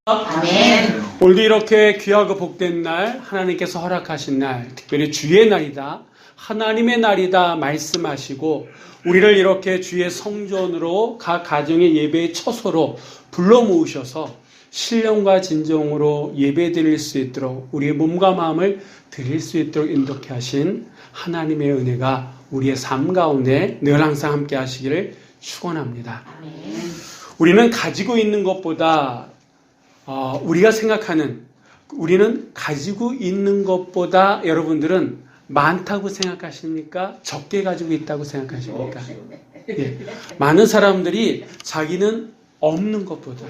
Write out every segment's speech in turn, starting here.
아멘. 오늘도 이렇게 귀하고 복된 날, 하나님께서 허락하신 날, 특별히 주의 날이다, 하나님의 날이다 말씀하시고 우리를 이렇게 주의 성전으로 각 가정의 예배의 처소로 불러 모으셔서 신령과 진정으로 예배 드릴 수 있도록 우리의 몸과 마음을 드릴 수 있도록 인도케 하신 하나님의 은혜가 우리의 삶 가운데 늘 항상 함께 하시기를 축원합니다. 우리는 가지고 있는 것보다 우리가 생각하는, 우리는 가지고 있는 것보다 여러분들은 많다고 생각하십니까? 적게 가지고 있다고 생각하십니까? 예. 많은 사람들이 자기는 없는 것보다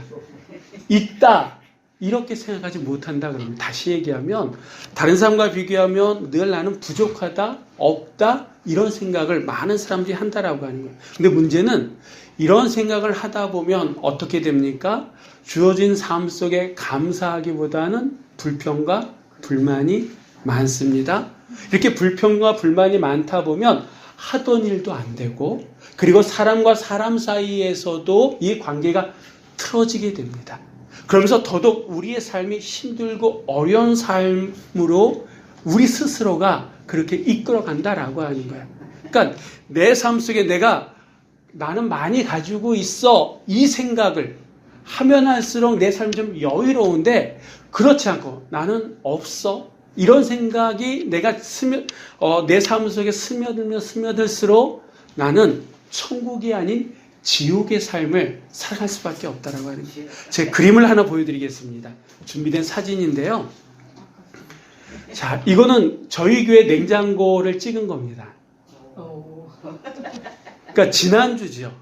있다 이렇게 생각하지 못한다 그러면, 다시 얘기하면 다른 사람과 비교하면 늘 나는 부족하다, 없다 이런 생각을 많은 사람들이 한다라고 하는 거예요. 근데 문제는 이런 생각을 하다 보면 어떻게 됩니까? 주어진 삶 속에 감사하기보다는 불평과 불만이 많습니다. 이렇게 불평과 불만이 많다 보면 하던 일도 안 되고, 그리고 사람과 사람 사이에서도 이 관계가 틀어지게 됩니다. 그러면서 더더욱 우리의 삶이 힘들고 어려운 삶으로 우리 스스로가 그렇게 이끌어간다라고 하는 거예요. 그러니까 내 삶 속에 나는 많이 가지고 있어 이 생각을 하면 할수록 내 삶이 좀 여유로운데, 그렇지 않고 나는 없어 이런 생각이 내 삶 속에 스며들면 스며들수록 나는 천국이 아닌 지옥의 삶을 살아갈 수밖에 없다라고 하는 거예요. 제 그림을 하나 보여드리겠습니다. 준비된 사진인데요. 자, 이거는 저희 교회 냉장고를 찍은 겁니다. 그러니까 지난주죠.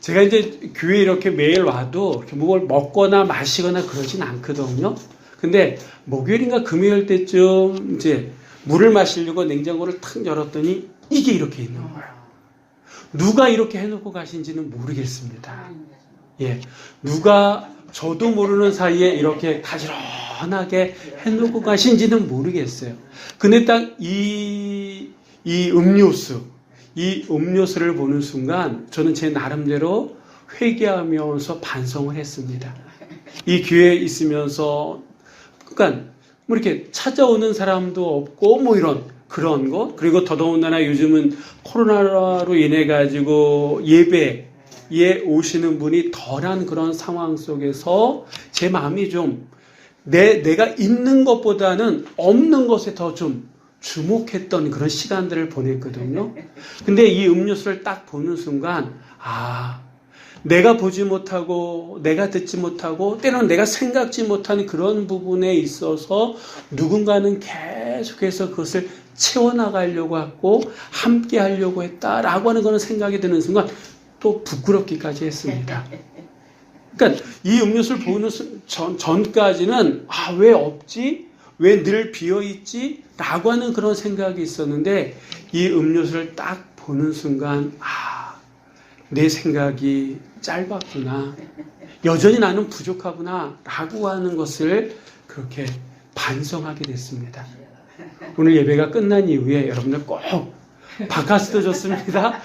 제가 이제 교회 이렇게 매일 와도 이렇게 뭘 먹거나 마시거나 그러진 않거든요. 근데 목요일인가 금요일 때쯤 이제 물을 마시려고 냉장고를 탁 열었더니 이게 이렇게 있는 거예요. 누가 이렇게 해놓고 가신지는 모르겠습니다. 예, 누가 저도 모르는 사이에 이렇게 가지런하게 해놓고 가신지는 모르겠어요. 근데 딱 이 음료수를 보는 순간 저는 제 나름대로 회개하면서 반성을 했습니다. 이 교회에 있으면서, 그러니까 뭐 이렇게 찾아오는 사람도 없고 뭐 그런 것, 그리고 더더군다나 요즘은 코로나로 인해 가지고 예배에 오시는 분이 덜한 그런 상황 속에서 제 마음이 좀 내가 있는 것보다는 없는 것에 더 좀 주목했던 그런 시간들을 보냈거든요. 근데 이 음료수를 딱 보는 순간, 내가 보지 못하고 내가 듣지 못하고 때로는 내가 생각지 못하는 그런 부분에 있어서 누군가는 계속해서 그것을 채워나가려고 했고 함께 하려고 했다라고 하는 그런 생각이 드는 순간 또 부끄럽기까지 했습니다. 그러니까 이 음료수를 보는 전까지는 왜 없지? 왜 늘 비어있지? 라고 하는 그런 생각이 있었는데, 이 음료수를 딱 보는 순간 내 생각이 짧았구나, 여전히 나는 부족하구나 라고 하는 것을 그렇게 반성하게 됐습니다. 오늘 예배가 끝난 이후에 여러분들 꼭 바카스도 좋습니다,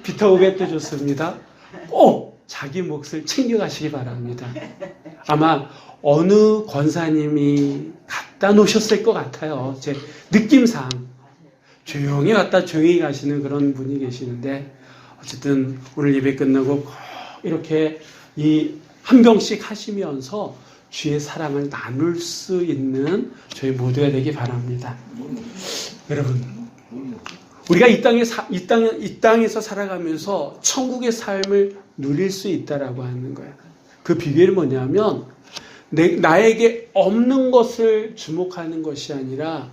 비타오백도 좋습니다, 꼭 자기 몫을 챙겨가시기 바랍니다. 아마 어느 권사님이 갖다 놓으셨을 것 같아요. 제 느낌상 조용히 왔다 조용히 가시는 그런 분이 계시는데, 어쨌든 오늘 예배 끝나고 꼭 이렇게 이 한 병씩 하시면서 주의 사랑을 나눌 수 있는 저희 모두가 되기 바랍니다. 여러분, 우리가 이 땅에서 살아가면서 천국의 삶을 누릴 수 있다라고 하는 거예요. 그 비결이 뭐냐면 나에게 없는 것을 주목하는 것이 아니라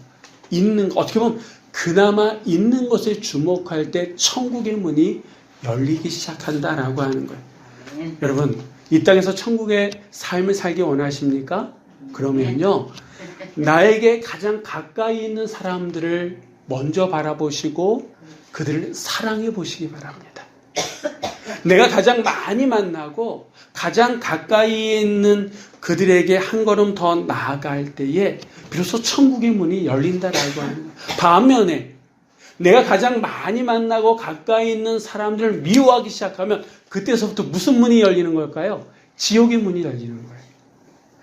있는 것, 어떻게 보면 그나마 있는 것에 주목할 때 천국의 문이 열리기 시작한다라고 하는 거예요. 여러분, 이 땅에서 천국의 삶을 살기 원하십니까? 그러면요, 나에게 가장 가까이 있는 사람들을 먼저 바라보시고 그들을 사랑해 보시기 바랍니다. 내가 가장 많이 만나고 가장 가까이 있는 그들에게 한 걸음 더 나아갈 때에 비로소 천국의 문이 열린다라고 하는 거예요. 반면에 내가 가장 많이 만나고 가까이 있는 사람들을 미워하기 시작하면 그때서부터 무슨 문이 열리는 걸까요? 지옥의 문이 열리는 거예요.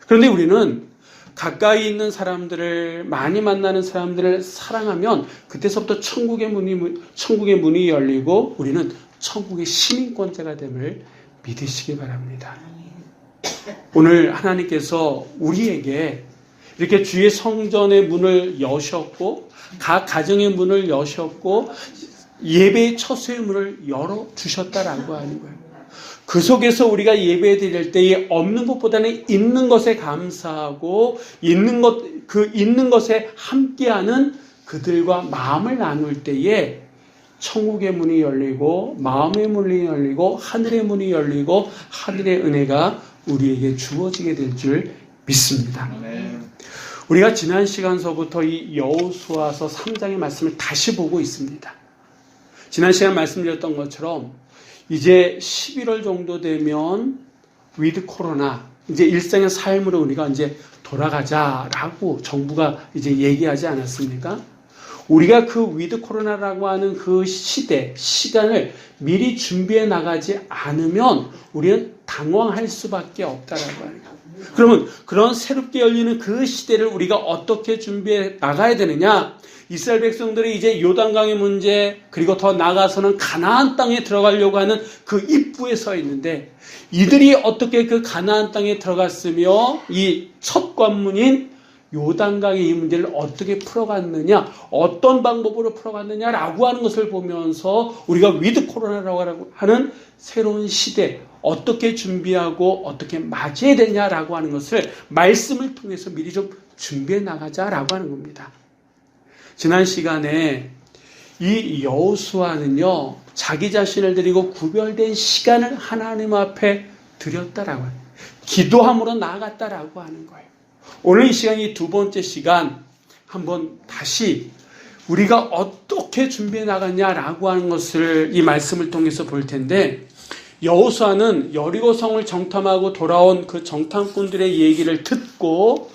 그런데 우리는 가까이 있는 사람들을, 많이 만나는 사람들을 사랑하면 그때서부터 천국의 문이 열리고 우리는 천국의 시민권자가 됨을 믿으시기 바랍니다. 오늘 하나님께서 우리에게 이렇게 주의 성전의 문을 여셨고 각 가정의 문을 여셨고 예배의 처소의 문을 열어주셨다라고 하는 거예요. 그 속에서 우리가 예배 드릴 때에 없는 것보다는 있는 것에 감사하고 있는 것에 함께하는 그들과 마음을 나눌 때에 천국의 문이 열리고 마음의 문이 열리고 하늘의 문이 열리고 하늘의 은혜가 우리에게 주어지게 될 줄 믿습니다. 우리가 지난 시간서부터 이 여호수아서 3장의 말씀을 다시 보고 있습니다. 지난 시간 말씀드렸던 것처럼 이제 11월 정도 되면 위드 코로나, 이제 일상의 삶으로 우리가 이제 돌아가자라고 정부가 이제 얘기하지 않았습니까? 우리가 그 위드 코로나라고 하는 그 시간을 미리 준비해 나가지 않으면 우리는 당황할 수밖에 없다라고 하는 거예요. 그러면 그런 새롭게 열리는 그 시대를 우리가 어떻게 준비해 나가야 되느냐? 이스라엘 백성들이 이제 요단강의 문제, 그리고 더 나아가서는 가나안 땅에 들어가려고 하는 그 입구에 서 있는데, 이들이 어떻게 그 가나안 땅에 들어갔으며 이 첫 관문인 요단강의 이 문제를 어떻게 풀어갔느냐, 어떤 방법으로 풀어갔느냐라고 하는 것을 보면서 우리가 위드 코로나라고 하는 새로운 시대 어떻게 준비하고 어떻게 맞이해야 되냐라고 하는 것을 말씀을 통해서 미리 좀 준비해 나가자라고 하는 겁니다. 지난 시간에 이 여호수아는요, 자기 자신을 드리고 구별된 시간을 하나님 앞에 드렸다라고 해요. 기도함으로 나아갔다라고 하는 거예요. 오늘 이 시간이 두 번째 시간, 한번 다시 우리가 어떻게 준비해 나갔냐라고 하는 것을 이 말씀을 통해서 볼 텐데, 여호수아는 여리고성을 정탐하고 돌아온 그 정탐꾼들의 얘기를 듣고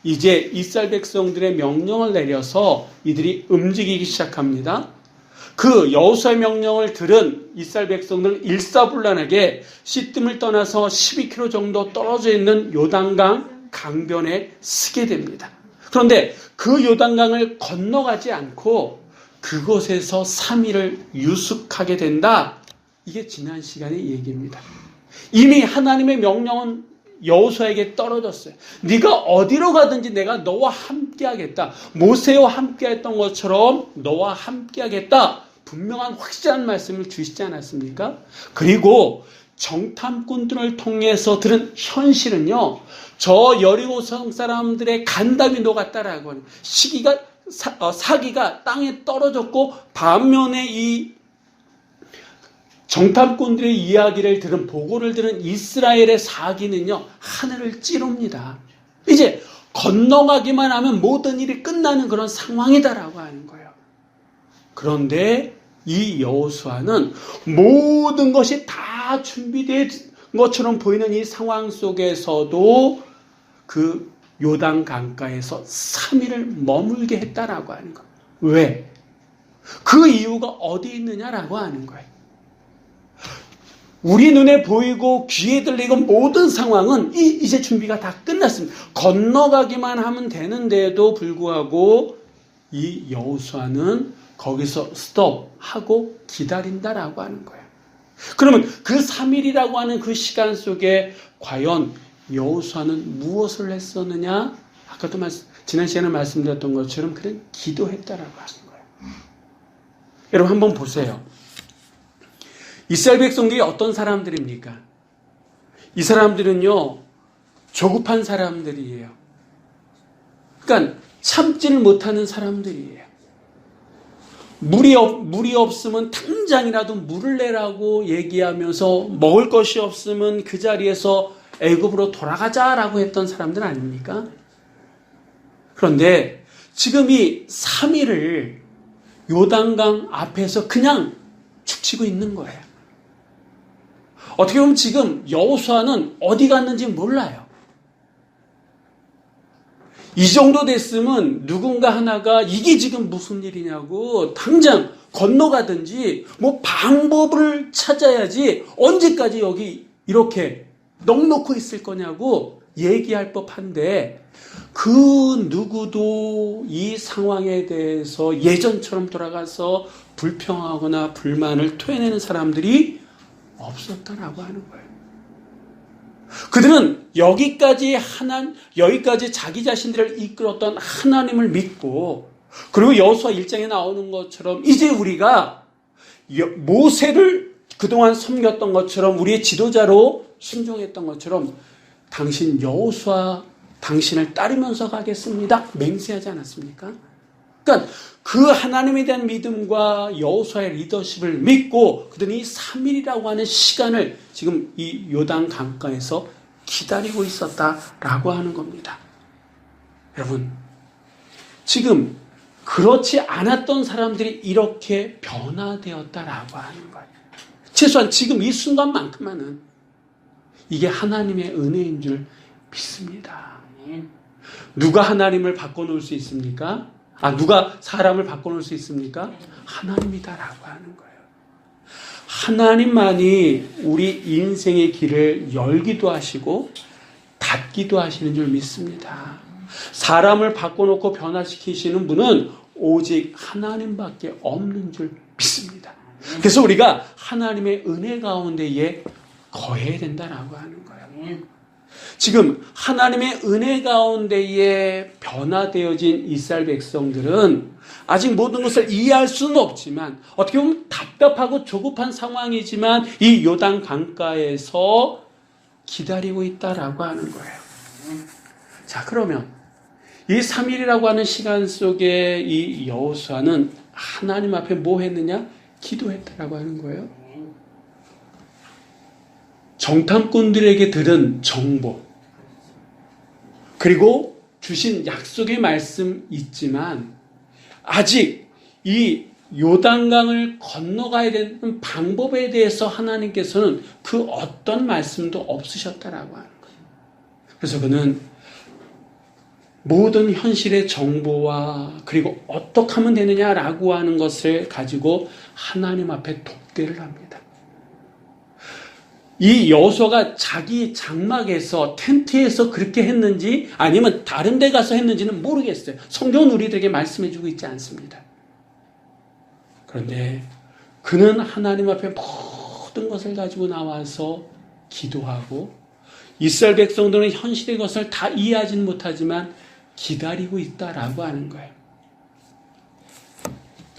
이제 이스라엘 백성들의 명령을 내려서 이들이 움직이기 시작합니다. 그 여호수아의 명령을 들은 이스라엘 백성들은 일사불란하게 시뜸을 떠나서 12km 정도 떨어져 있는 요단강 강변에 서게 됩니다. 그런데 그 요단강을 건너가지 않고 그곳에서 3일을 유숙하게 된다. 이게 지난 시간의 얘기입니다. 이미 하나님의 명령은 여호수아에게 떨어졌어요. 네가 어디로 가든지 내가 너와 함께하겠다. 모세와 함께했던 것처럼 너와 함께하겠다. 분명한 확실한 말씀을 주시지 않았습니까? 그리고 정탐꾼들을 통해서 들은 현실은요, 저 여리고성 사람들의 간담이 녹았다라고 하는 사기가 땅에 떨어졌고, 반면에 이 정탐꾼들의 이야기를 들은, 보고를 들은 이스라엘의 사기는요, 하늘을 찌릅니다. 이제 건너가기만 하면 모든 일이 끝나는 그런 상황이다라고 하는 거예요. 그런데 이 여호수아는 모든 것이 다 준비된 것처럼 보이는 이 상황 속에서도 그 요단 강가에서 3일을 머물게 했다라고 하는 거예요. 왜? 그 이유가 어디 있느냐라고 하는 거예요. 우리 눈에 보이고 귀에 들리고 모든 상황은 이제 준비가 다 끝났습니다. 건너가기만 하면 되는데도 불구하고 이 여호수아는 거기서 스톱하고 기다린다라고 하는 거예요. 그러면 그 3일이라고 하는 그 시간 속에 과연 여호수아는 무엇을 했었느냐? 아까도 지난 시간에 말씀드렸던 것처럼 그는 기도했다라고 하는 거예요. 여러분 한번 보세요. 이스라엘 백성들이 어떤 사람들입니까? 이 사람들은요, 조급한 사람들이에요. 그러니까 참지를 못하는 사람들이에요. 물이 없으면 당장이라도 물을 내라고 얘기하면서 먹을 것이 없으면 그 자리에서 애굽으로 돌아가자라고 했던 사람들 아닙니까? 그런데 지금 이 3일을 요단강 앞에서 그냥 축치고 있는 거예요. 어떻게 보면 지금 여호수아는 어디 갔는지 몰라요. 이 정도 됐으면 누군가 하나가 이게 지금 무슨 일이냐고 당장 건너가든지 뭐 방법을 찾아야지 언제까지 여기 이렇게 넋놓고 있을 거냐고 얘기할 법한데 그 누구도 이 상황에 대해서 예전처럼 돌아가서 불평하거나 불만을 토해내는 사람들이 없었다라고 하는 거예요. 그들은 여기까지 자기 자신들을 이끌었던 하나님을 믿고, 그리고 여호수아 1장에 나오는 것처럼 이제 우리가 모세를 그동안 섬겼던 것처럼 우리의 지도자로 순종했던 것처럼 당신 여호수아 당신을 따르면서 가겠습니다. 맹세하지 않았습니까? 그러니까 그 하나님에 대한 믿음과 여호수아의 리더십을 믿고 그들이 3일이라고 하는 시간을 지금 이 요단 강가에서 기다리고 있었다라고 하는 겁니다. 여러분, 지금 그렇지 않았던 사람들이 이렇게 변화되었다라고 하는 거예요. 최소한 지금 이 순간만큼만은 이게 하나님의 은혜인 줄 믿습니다. 누가 하나님을 바꿔놓을 수 있습니까? 누가 사람을 바꿔놓을 수 있습니까? 하나님이다라고 하는 거예요. 하나님만이 우리 인생의 길을 열기도 하시고 닫기도 하시는 줄 믿습니다. 사람을 바꿔놓고 변화시키시는 분은 오직 하나님밖에 없는 줄 믿습니다. 그래서 우리가 하나님의 은혜 가운데에 거해야 된다라고 하는 거예요. 지금 하나님의 은혜 가운데에 변화되어진 이스라엘 백성들은 아직 모든 것을 이해할 수는 없지만 어떻게 보면 답답하고 조급한 상황이지만 이 요단 강가에서 기다리고 있다라고 하는 거예요. 자, 그러면 이 3일이라고 하는 시간 속에 이 여호수아는 하나님 앞에 뭐 했느냐? 기도했다라고 하는 거예요. 정탐꾼들에게 들은 정보, 그리고 주신 약속의 말씀 있지만 아직 이 요단강을 건너가야 되는 방법에 대해서 하나님께서는 그 어떤 말씀도 없으셨다라고 하는 거예요. 그래서 그는 모든 현실의 정보와 그리고 어떻게 하면 되느냐라고 하는 것을 가지고 하나님 앞에 독대를 합니다. 이 여호수아가 자기 장막에서 텐트에서 그렇게 했는지 아니면 다른 데 가서 했는지는 모르겠어요. 성경은 우리들에게 말씀해주고 있지 않습니다. 그런데 그는 하나님 앞에 모든 것을 가지고 나와서 기도하고 이스라엘 백성들은 현실의 것을 다 이해하지는 못하지만 기다리고 있다라고 하는 거예요.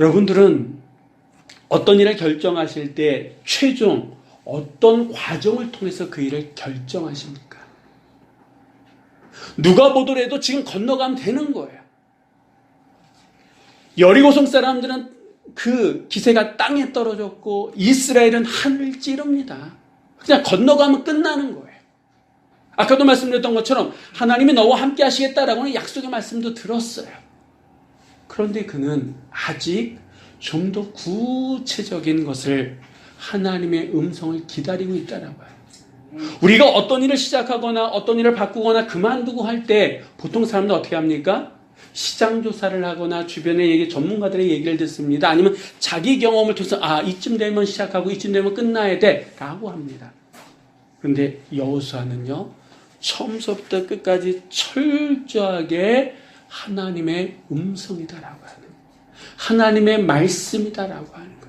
여러분들은 어떤 일을 결정하실 때 최종 어떤 과정을 통해서 그 일을 결정하십니까? 누가 보더라도 지금 건너가면 되는 거예요. 여리고성 사람들은 그 기세가 땅에 떨어졌고 이스라엘은 하늘을 찌릅니다. 그냥 건너가면 끝나는 거예요. 아까도 말씀드렸던 것처럼 하나님이 너와 함께 하시겠다라고 하는 약속의 말씀도 들었어요. 그런데 그는 아직 좀 더 구체적인 것을 하나님의 음성을 기다리고 있다라고 해요. 우리가 어떤 일을 시작하거나 어떤 일을 바꾸거나 그만두고 할 때 보통 사람들 어떻게 합니까? 시장 조사를 하거나 주변의 전문가들의 얘기를 듣습니다. 아니면 자기 경험을 통해서 이쯤 되면 시작하고 이쯤 되면 끝나야 돼 라고 합니다. 그런데 여호수아는요, 처음부터 끝까지 철저하게 하나님의 음성이다라고 하는, 하나님의 말씀이다라고 하는 거예요.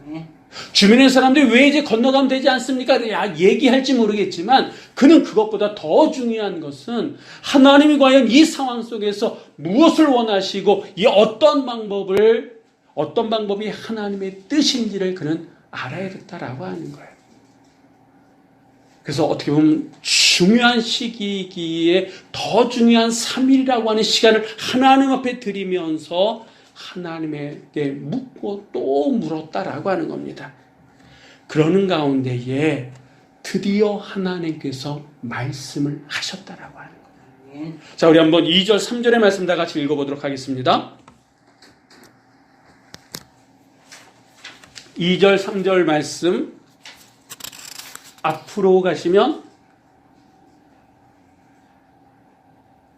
주변의 사람들이 왜 이제 건너가면 되지 않습니까? 얘기할지 모르겠지만 그는 그것보다 더 중요한 것은 하나님이 과연 이 상황 속에서 무엇을 원하시고 이 어떤 방법이 하나님의 뜻인지를 그는 알아야겠다라고 하는 거예요. 그래서 어떻게 보면 중요한 시기이기에 더 중요한 3일이라고 하는 시간을 하나님 앞에 드리면서 하나님에게 묻고 또 물었다라고 하는 겁니다. 그러는 가운데에 드디어 하나님께서 말씀을 하셨다라고 하는 거예요. 자, 우리 한번 2절, 3절의 말씀 다 같이 읽어보도록 하겠습니다. 2절, 3절 말씀 앞으로 가시면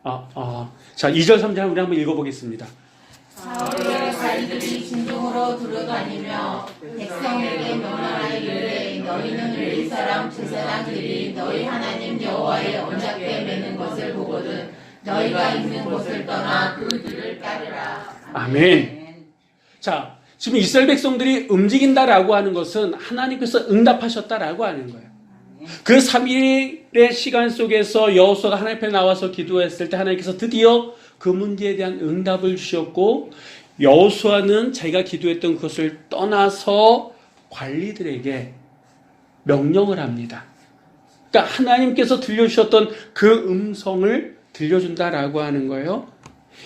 자, 2절, 3절 우리 한번 읽어보겠습니다. 사울의 자리들이 진동으로 두루다니며 백성에게 명령하여 이르되 너희는 왜 이 사람 저 사람들이 너희 하나님 여호와의 언약궤 매는 것을 보거든 너희가 있는 곳을 떠나 그 길을 따르라. 아멘. 자, 지금 이스라엘 백성들이 움직인다라고 하는 것은 하나님께서 응답하셨다라고 하는 거예요. 그 3일의 시간 속에서 여호수아가 하나님 앞에 나와서 기도했을 때 하나님께서 드디어 그 문제에 대한 응답을 주셨고, 여호수아는 자기가 기도했던 것을 떠나서 관리들에게 명령을 합니다. 그러니까 하나님께서 들려주셨던 그 음성을 들려준다라고 하는 거예요.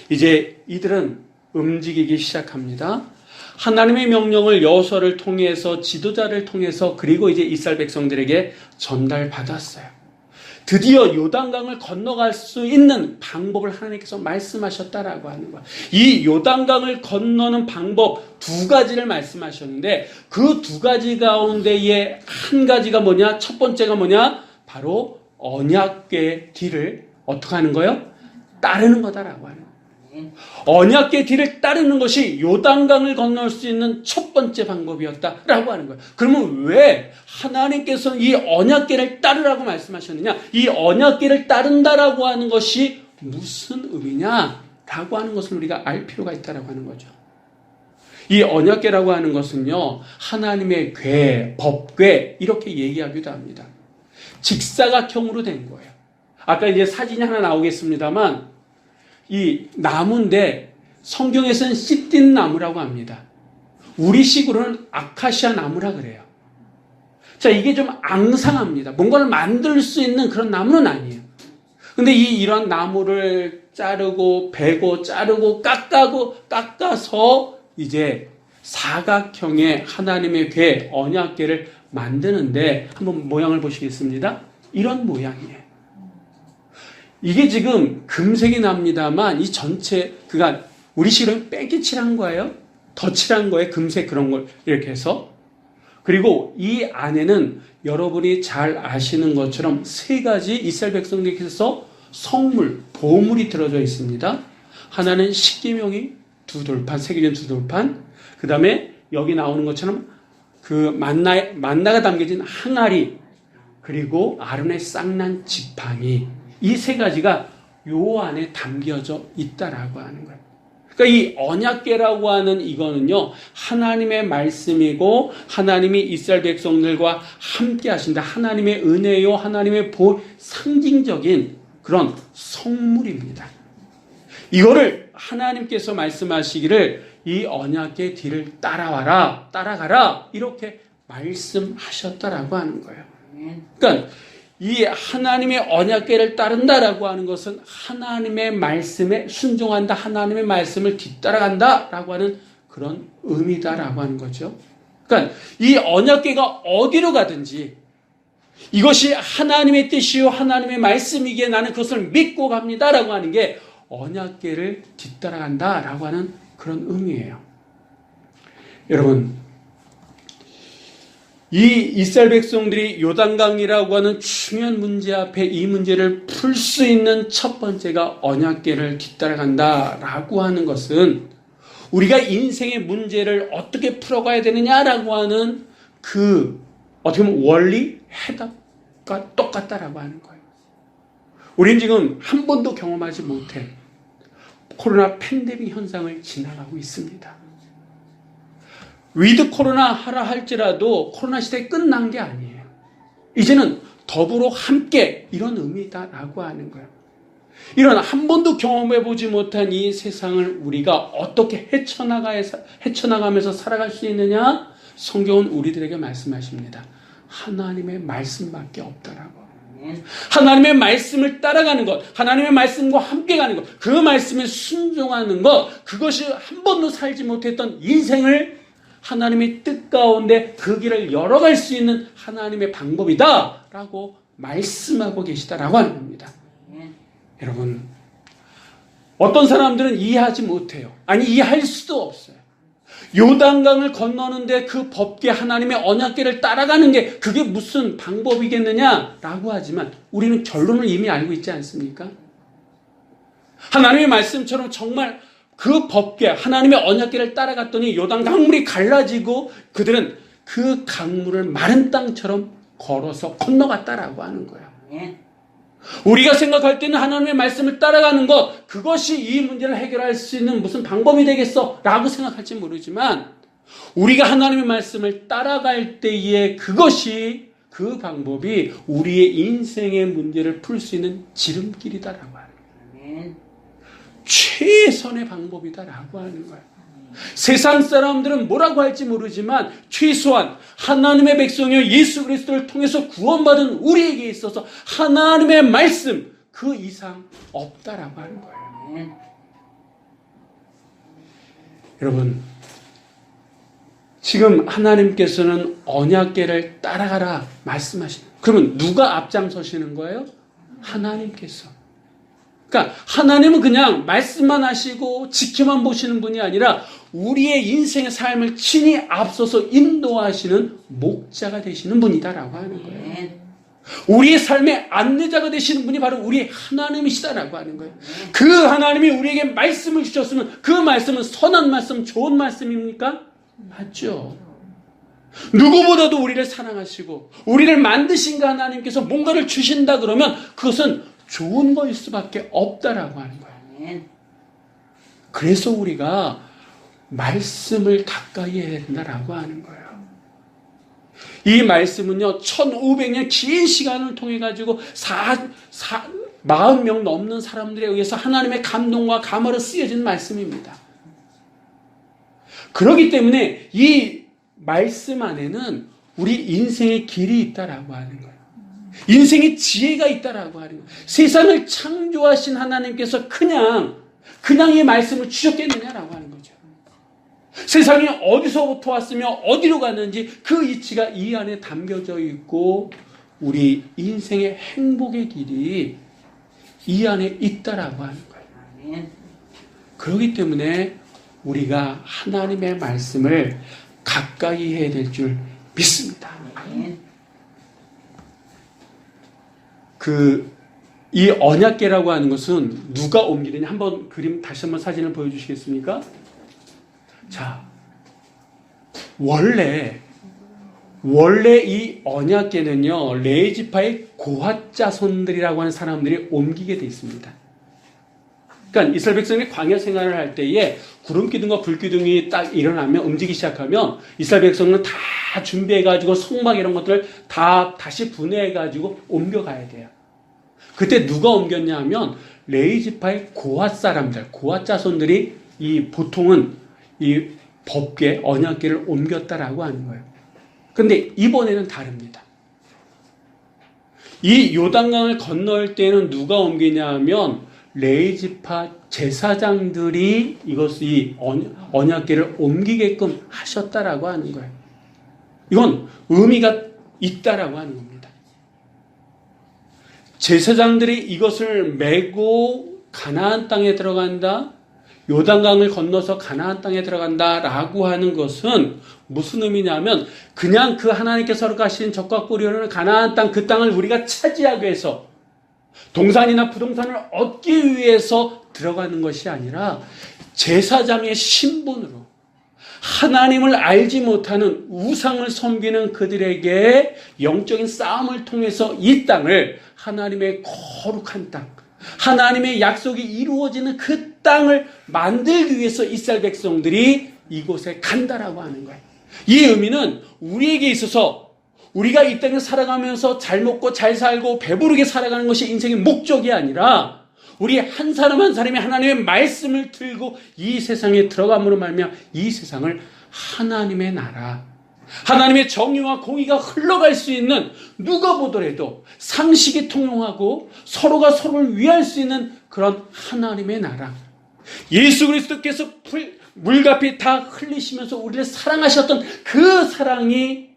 이제 이들은 움직이기 시작합니다. 하나님의 명령을 여호수아를 통해서, 지도자를 통해서, 그리고 이제 이스라엘 백성들에게 전달받았어요. 드디어 요단강을 건너갈 수 있는 방법을 하나님께서 말씀하셨다라고 하는 거예요. 이 요단강을 건너는 방법 2가지를 말씀하셨는데, 그 2가지 가운데에 한 가지가 뭐냐? 첫 번째가 뭐냐? 바로 언약궤의 뒤를 어떻게 하는 거예요? 따르는 거다라고 하는 거예요. 언약궤의 뒤를 따르는 것이 요단강을 건널 수 있는 첫 번째 방법이었다라고 하는 거예요. 그러면 왜 하나님께서는 이 언약궤를 따르라고 말씀하셨느냐? 이 언약궤를 따른다라고 하는 것이 무슨 의미냐라고 하는 것을 우리가 알 필요가 있다라고 하는 거죠. 이 언약궤라고 하는 것은요, 하나님의 궤, 법궤 이렇게 얘기하기도 합니다. 직사각형으로 된 거예요. 아까 이제 사진이 하나 나오겠습니다만, 이 나무인데 성경에서는 씨띤 나무라고 합니다. 우리식으로는 아카시아 나무라 그래요. 자, 이게 좀 앙상합니다. 뭔가를 만들 수 있는 그런 나무는 아니에요. 근데 이런 나무를 자르고 베고 자르고 깎아서 이제 사각형의 하나님의 궤, 언약궤를 만드는데, 한번 모양을 보시겠습니다. 이런 모양이에요. 이게 지금 금색이 납니다만 이 전체, 그러니까 우리 식으로는 뺑기 칠한 거예요. 더 칠한 거예요. 금색 그런 걸 이렇게 해서. 그리고 이 안에는 여러분이 잘 아시는 것처럼 3가지 이스라엘 백성들께서 성물, 보물이 들어져 있습니다. 하나는 십계명이 2돌판, 세계전 2돌판. 그 다음에 여기 나오는 것처럼 그 만나가 담겨진 항아리, 그리고 아론의 쌍난 지팡이, 이 3가지가 요 안에 담겨져 있다라고 하는 거예요. 그러니까 이 언약궤라고 하는 이거는요, 하나님의 말씀이고 하나님이 이스라엘 백성들과 함께 하신다. 하나님의 은혜요, 하나님의 상징적인 그런 성물입니다. 이거를 하나님께서 말씀하시기를 이 언약궤 뒤를 따라가라 이렇게 말씀하셨다라고 하는 거예요. 그러니까 이 하나님의 언약궤를 따른다라고 하는 것은 하나님의 말씀에 순종한다, 하나님의 말씀을 뒤따라간다라고 하는 그런 의미다라고 하는 거죠. 그러니까 이 언약궤가 어디로 가든지 이것이 하나님의 뜻이요 하나님의 말씀이기에 나는 그것을 믿고 갑니다라고 하는 게 언약궤를 뒤따라간다라고 하는 그런 의미예요. 여러분, 이 이스라엘 백성들이 요단강이라고 하는 중요한 문제 앞에 이 문제를 풀 수 있는 첫 번째가 언약궤를 뒤따라간다라고 하는 것은 우리가 인생의 문제를 어떻게 풀어가야 되느냐라고 하는 그 어떻게 보면 원리 해답과 똑같다라고 하는 거예요. 우리는 지금 한 번도 경험하지 못해 코로나 팬데믹 현상을 지나가고 있습니다. 위드 코로나 하라 할지라도 코로나 시대 끝난 게 아니에요. 이제는 더불어 함께 이런 의미다라고 하는 거예요. 이런 한 번도 경험해보지 못한 이 세상을 우리가 어떻게 헤쳐나가면서 살아갈 수 있느냐? 성경은 우리들에게 말씀하십니다. 하나님의 말씀밖에 없다라고. 하나님의 말씀을 따라가는 것, 하나님의 말씀과 함께 가는 것, 그 말씀에 순종하는 것, 그것이 한 번도 살지 못했던 인생을 하나님의 뜻 가운데 그 길을 열어갈 수 있는 하나님의 방법이다라고 말씀하고 계시다라고 하는 겁니다. 여러분, 어떤 사람들은 이해하지 못해요. 아니, 이해할 수도 없어요. 요단강을 건너는데 그 법궤, 하나님의 언약궤를 따라가는 게 그게 무슨 방법이겠느냐라고 하지만 우리는 결론을 이미 알고 있지 않습니까? 하나님의 말씀처럼 정말 그 법궤, 하나님의 언약궤를 따라갔더니 요단 강물이 갈라지고 그들은 그 강물을 마른 땅처럼 걸어서 건너갔다라고 하는 거예요. 우리가 생각할 때는 하나님의 말씀을 따라가는 것, 그것이 이 문제를 해결할 수 있는 무슨 방법이 되겠어 라고 생각할지 모르지만, 우리가 하나님의 말씀을 따라갈 때에 그것이, 그 방법이 우리의 인생의 문제를 풀 수 있는 지름길이다라고 하는 거예요. 최선의 방법이다라고 하는 거예요. 세상 사람들은 뭐라고 할지 모르지만 최소한 하나님의 백성이요 예수 그리스도를 통해서 구원받은 우리에게 있어서 하나님의 말씀 그 이상 없다라고 하는 거예요. 여러분, 지금 하나님께서는 언약궤를 따라가라 말씀하시는, 그러면 누가 앞장서시는 거예요? 하나님께서. 그러니까 하나님은 그냥 말씀만 하시고 지켜만 보시는 분이 아니라 우리의 인생의 삶을 친히 앞서서 인도하시는 목자가 되시는 분이다라고 하는 거예요. 우리의 삶의 안내자가 되시는 분이 바로 우리의 하나님이시다라고 하는 거예요. 그 하나님이 우리에게 말씀을 주셨으면 그 말씀은 선한 말씀, 좋은 말씀입니까? 맞죠. 누구보다도 우리를 사랑하시고 우리를 만드신 그 하나님께서 뭔가를 주신다 그러면 그것은 좋은 거일 수밖에 없다라고 하는 거예요. 그래서 우리가 말씀을 가까이 해야 된다라고 하는 거예요. 이 말씀은요 1500년 긴 시간을 통해 가지고 40명 넘는 사람들에 의해서 하나님의 감동과 감화로 쓰여진 말씀입니다. 그렇기 때문에 이 말씀 안에는 우리 인생의 길이 있다라고 하는 거예요. 인생의 지혜가 있다라고 하는 거예요. 세상을 창조하신 하나님께서 그냥 이 말씀을 주셨겠느냐라고 하는 거죠. 세상이 어디서부터 왔으며 어디로 갔는지 그 이치가 이 안에 담겨져 있고 우리 인생의 행복의 길이 이 안에 있다라고 하는 거예요. 그렇기 때문에 우리가 하나님의 말씀을 가까이 해야 될 줄 믿습니다. 이 언약궤라고 하는 것은 누가 옮기느냐? 한번 그림 다시 한번 사진을 보여주시겠습니까? 자, 원래 이 언약궤는요 레위지파의 고핫 자손들이라고 하는 사람들이 옮기게 돼 있습니다. 그러니까 이스라엘 백성이 광야 생활을 할 때에 구름 기둥과 불 기둥이 딱 일어나면 움직이기 시작하면 이스라엘 백성은 다 준비해가지고 성막 이런 것들을 다 다시 분해해가지고 옮겨가야 돼요. 그때 누가 옮겼냐 하면 레위지파의 고핫 사람들, 고핫 자손들이 보통은 이 법궤, 언약궤를 옮겼다라고 하는 거예요. 근데 이번에는 다릅니다. 이 요단강을 건널 때는 누가 옮기냐 하면 레위지파 제사장들이 이 언약궤를 옮기게끔 하셨다라고 하는 거예요. 이건 의미가 있다라고 하는 겁니다. 제사장들이 이것을 메고 가나안 땅에 들어간다, 요단강을 건너서 가나안 땅에 들어간다라고 하는 것은 무슨 의미냐면 그냥 그 하나님께서 허락하신 적과 꿀이 흐르는 가나안 땅, 그 땅을 우리가 차지하기 위해서 동산이나 부동산을 얻기 위해서 들어가는 것이 아니라 제사장의 신분으로 하나님을 알지 못하는 우상을 섬기는 그들에게 영적인 싸움을 통해서 이 땅을 하나님의 거룩한 땅, 하나님의 약속이 이루어지는 그 땅을 만들기 위해서 이스라엘 백성들이 이곳에 간다라고 하는 거예요. 이 의미는 우리에게 있어서 우리가 이 땅에 살아가면서 잘 먹고 잘 살고 배부르게 살아가는 것이 인생의 목적이 아니라 우리 한 사람 한 사람이 하나님의 말씀을 들고 이 세상에 들어감으로 말미암아 이 세상을 하나님의 나라, 하나님의 정의와 공의가 흘러갈 수 있는, 누가 보더라도 상식이 통용하고 서로가 서로를 위할 수 있는 그런 하나님의 나라, 예수 그리스도께서 물값이 다 흘리시면서 우리를 사랑하셨던 그 사랑이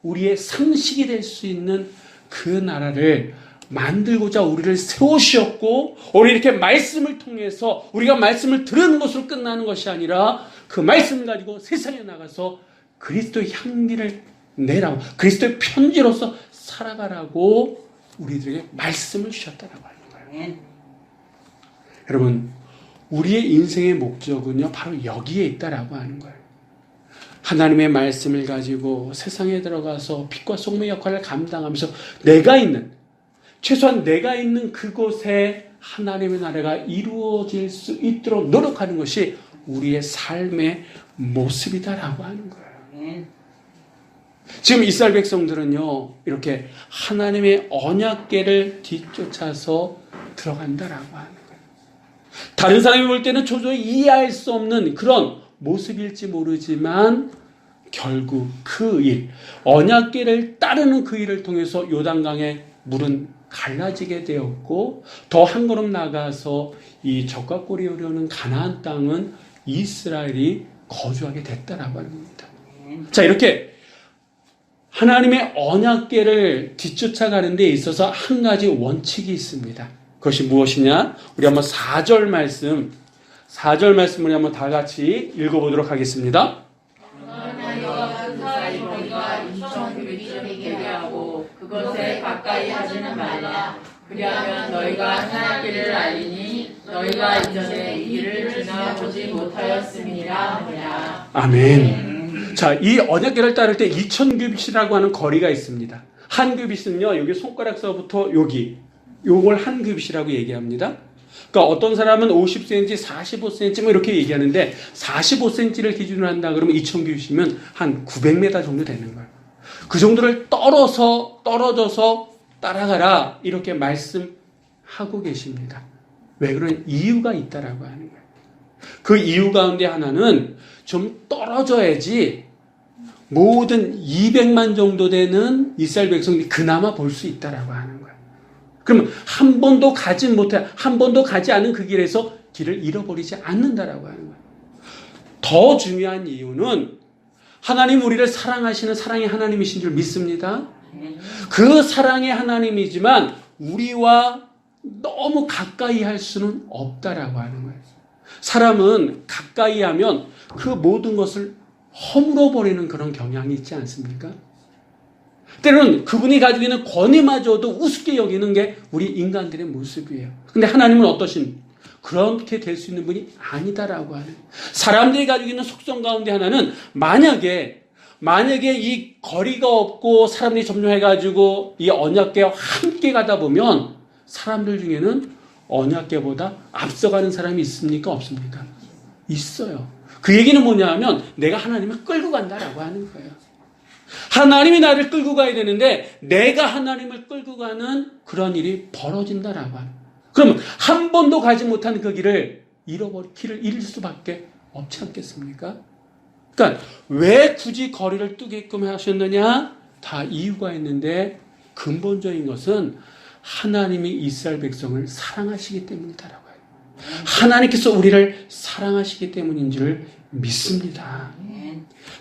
우리의 상식이 될 수 있는 그 나라를 만들고자 우리를 세우셨고, 우리 이렇게 말씀을 통해서 우리가 말씀을 들은 것으로 끝나는 것이 아니라 그 말씀을 가지고 세상에 나가서 그리스도의 향기를 내라고, 그리스도의 편지로서 살아가라고 우리들에게 말씀을 주셨다라고 하는 거예요. 여러분, 우리의 인생의 목적은요 바로 여기에 있다라고 하는 거예요. 하나님의 말씀을 가지고 세상에 들어가서 빛과 소금의 역할을 감당하면서 내가 있는, 최소한 내가 있는 그곳에 하나님의 나라가 이루어질 수 있도록 노력하는 것이 우리의 삶의 모습이다라고 하는 거예요. 지금 이스라엘 백성들은요, 이렇게 하나님의 언약궤를 뒤쫓아서 들어간다라고 하는 거예요. 다른 사람이 볼 때는 도저히 이해할 수 없는 그런 모습일지 모르지만 결국 그 일, 언약궤를 따르는 그 일을 통해서 요단강의 물은 갈라지게 되었고, 더 한 걸음 나가서 이 적과 꼴이 오려는 가나안 땅은 이스라엘이 거주하게 됐다라고 하는 겁니다. 자, 이렇게 하나님의 언약궤를 뒤쫓아가는 데 있어서 한 가지 원칙이 있습니다. 그것이 무엇이냐? 우리 한번 4절 말씀을 한번 다 같이 읽어보도록 하겠습니다. 그러나 너가 그 사이 거리가 2,000규빗을 되게 하고 그것에 가까이 하지는 말라. 그리하면 너희가 하나님의 길을 알리니 너희가 이전에 이 길을 지나보지 못하였음이라 하니라. 아멘. 자, 이 언약궤를 따를 때 2,000규빗이라고 하는 거리가 있습니다. 한 규빗은요, 여기 손가락서부터 여기, 요걸 한 규빗이라고 얘기합니다. 그러니까 어떤 사람은 50cm, 45cm 뭐 이렇게 얘기하는데 45cm를 기준으로 한다 그러면 2,000규빗이면 한 900m 정도 되는 거예요. 그 정도를 떨어져서 따라가라 이렇게 말씀하고 계십니다. 왜 그런 이유가 있다라고 하는 거예요. 그 이유 가운데 하나는 좀 떨어져야지 모든 200만 정도 되는 이스라엘 백성들이 그나마 볼 수 있다라고 하는 거예요. 그러면 한 번도 가지 않은 그 길에서 길을 잃어버리지 않는다라고 하는 거예요. 더 중요한 이유는 하나님 우리를 사랑하시는 사랑의 하나님이신 줄 믿습니다. 그 사랑의 하나님이지만 우리와 너무 가까이 할 수는 없다라고 하는 거예요. 사람은 가까이 하면 그 모든 것을 허물어 버리는 그런 경향이 있지 않습니까? 때로는 그분이 가지고 있는 권위마저도 우습게 여기는 게 우리 인간들의 모습이에요. 근데 하나님은 어떠신? 그렇게 될 수 있는 분이 아니다라고 하는. 사람들이 가지고 있는 속성 가운데 하나는 만약에 이 거리가 없고 사람들이 점령해가지고 이 언약궤와 함께 가다 보면 사람들 중에는 언약궤보다 앞서가는 사람이 있습니까? 없습니까? 있어요. 그 얘기는 뭐냐 하면 내가 하나님을 끌고 간다라고 하는 거예요. 하나님이 나를 끌고 가야 되는데 내가 하나님을 끌고 가는 그런 일이 벌어진다라고 하는 거예요. 그러면 한 번도 가지 못한 그 길을 잃을 수밖에 없지 않겠습니까? 그러니까 왜 굳이 거리를 두게끔 하셨느냐? 다 이유가 있는데 근본적인 것은 하나님이 이스라엘 백성을 사랑하시기 때문이다라고 해요. 하나님께서 우리를 사랑하시기 때문인 줄 믿습니다.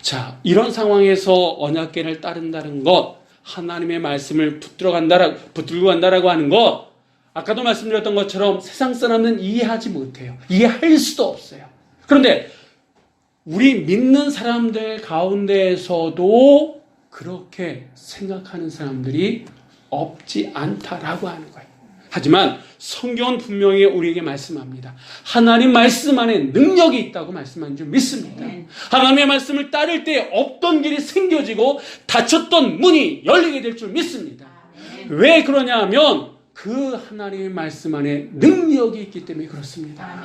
자, 이런 상황에서 언약궤를 따른다는 것, 하나님의 말씀을 붙들고 간다라고 하는 것, 아까도 말씀드렸던 것처럼 세상 사람은 이해하지 못해요. 이해할 수도 없어요. 그런데 우리 믿는 사람들 가운데에서도 그렇게 생각하는 사람들이 없지 않다라고 하는 거예요. 하지만 성경은 분명히 우리에게 말씀합니다. 하나님 말씀 안에 능력이 있다고 말씀한 줄 믿습니다. 하나님의 말씀을 따를 때 없던 길이 생겨지고 닫혔던 문이 열리게 될 줄 믿습니다. 왜 그러냐 하면 그 하나님의 말씀 안에 능력이 있기 때문에 그렇습니다.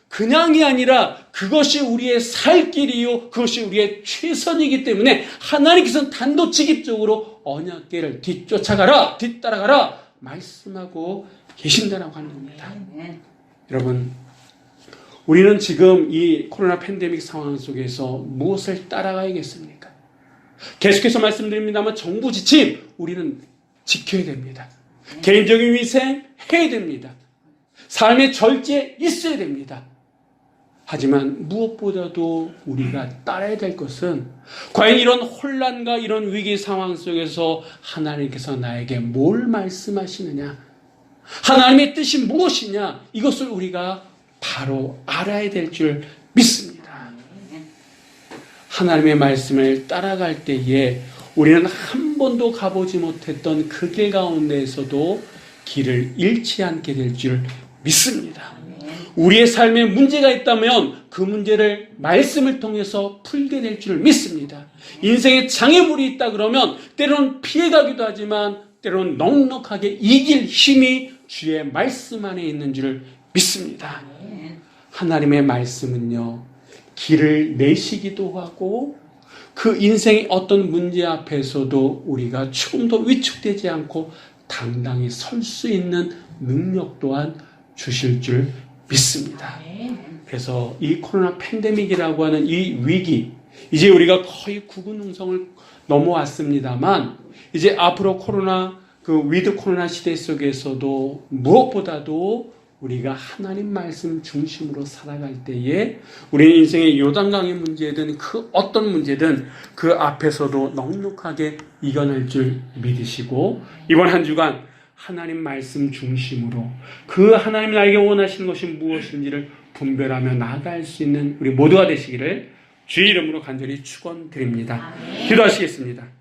그냥이 아니라 그것이 우리의 살 길이요, 그것이 우리의 최선이기 때문에 하나님께서는 단도직입적으로 언약궤를 뒤따라가라 말씀하고 계신다라고 하는 겁니다. 여러분, 우리는 지금 이 코로나 팬데믹 상황 속에서 무엇을 따라가야겠습니까? 계속해서 말씀드립니다만 정부 지침 우리는 지켜야 됩니다. 개인적인 위생 해야 됩니다. 삶의 절제 있어야 됩니다. 하지만 무엇보다도 우리가 따라야 될 것은 과연 이런 혼란과 이런 위기 상황 속에서 하나님께서 나에게 뭘 말씀하시느냐, 하나님의 뜻이 무엇이냐, 이것을 우리가 바로 알아야 될 줄 믿습니다. 하나님의 말씀을 따라갈 때에 우리는 한 번도 가보지 못했던 그 길 가운데에서도 길을 잃지 않게 될 줄 믿습니다. 우리의 삶에 문제가 있다면 그 문제를 말씀을 통해서 풀게 될 줄 믿습니다. 인생에 장애물이 있다 그러면 때로는 피해가기도 하지만 때로는 넉넉하게 이길 힘이 주의 말씀 안에 있는 줄 믿습니다. 하나님의 말씀은요, 길을 내시기도 하고 그 인생의 어떤 문제 앞에서도 우리가 조금도 위축되지 않고 당당히 설 수 있는 능력 또한 주실 줄 믿습니다. 그래서 이 코로나 팬데믹이라고 하는 이 위기, 이제 우리가 거의 국은농성을 넘어왔습니다만 이제 앞으로 위드 코로나 시대 속에서도 무엇보다도 우리가 하나님 말씀 중심으로 살아갈 때에 우리 인생의 요단강의 문제든 그 어떤 문제든 그 앞에서도 넉넉하게 이겨낼 줄 믿으시고 이번 한 주간 하나님 말씀 중심으로 그 하나님 나에게 원하시는 것이 무엇인지를 분별하며 나아갈 수 있는 우리 모두가 되시기를 주의 이름으로 간절히 축원드립니다. 기도하시겠습니다.